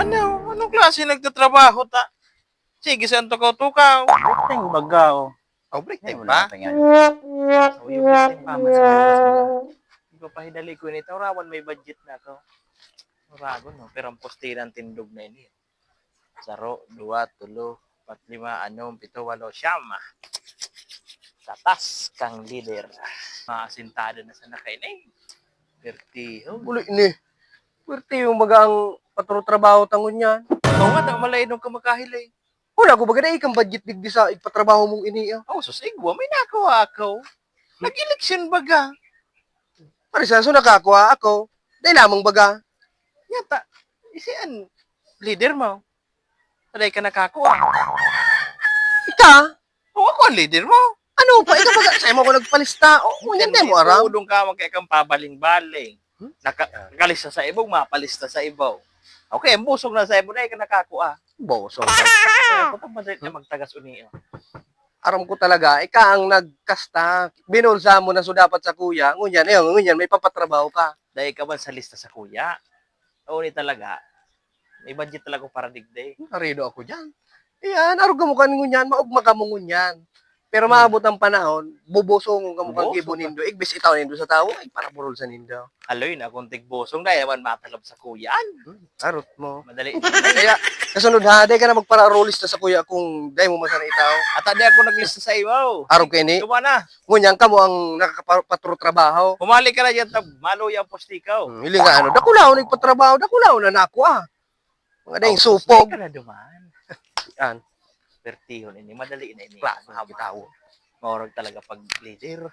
Ano? Anong klase nagtatrabaho ta? Sige, saan tukaw-tukaw? Ting baga, oh. Oh, break Ay, time wala pa? pa nga. Oh, yung break time pa man sa oras nila. Hindi ko pa hidali ko nito. Rawan may budget na ako. Ragon, no? Pero ang postiran tindog na ini. Saro, 2, 3, 4, 5, 6, 7, 8, 9. Tatas kang leader. Maasintada na sa nakainay. Pertiho. Bulo ini. Pwerte yung magang patrotrabaho tangon yan. Oo nga, malay nung kamakahilay. Wala ko baga na ikang budget digdi sa ipatrabaho mong ini. Oh, susigwa, may nakawa ako. Nag-eleksyon baga. Parisa so nakakuha ako. Dahil lamang baga. Yata, isian, leader mo. Taday ka nakakuha. Ika? O ako ang leader mo. Ano pa? Ika baga? Sa'yo mo ako nagpalista. O, yan din mo aram. Udong ka magkaya kang pabaling-baling. Nakalista sa ibaw, mapalista sa ibaw. Okay, ang busog na sa ibaw na ka nakakuha. Boso. Kaya ko pa madali na magtagas uniyo. Aram ko talaga, ika ang nagkasta. Binulsa mo na so dapat sa kuya. Ngunyan, may papatrabaho ka. Dahil ka man sa lista sa kuya. Oo ni talaga. May budget talaga para digday. Narido ako dyan. Ayan, arog mo ka ngunyan, maugma ka mo ngunyan. Pero maabot ang panahon, bubosong ka mo kang Bubosong kibo nindo. Igbis itaw nindo sa tao, ay para purol sa nindo. Aloy na kung tigbosong na yaman matalab sa kuyan. Arot mo. Madali. Kaya, kasunod ha, day ka na magpara-rollista sa kuya kung day mo masana itaw. At hindi ako naglista sa ibaw. Arog kini, Tuma na. ngunyan ka mo ang nakakapatro-trabaho. Humali ka na dyan, maluya ang postikaw. Ili nga ano, dakulaw nagpatrabaho, dakulaw na nako ah. Mga dayong supog. Ka na duman. Yan, Pertihon ini, madali na ini. klase Mahaba. kita. Maurag talaga pag leader.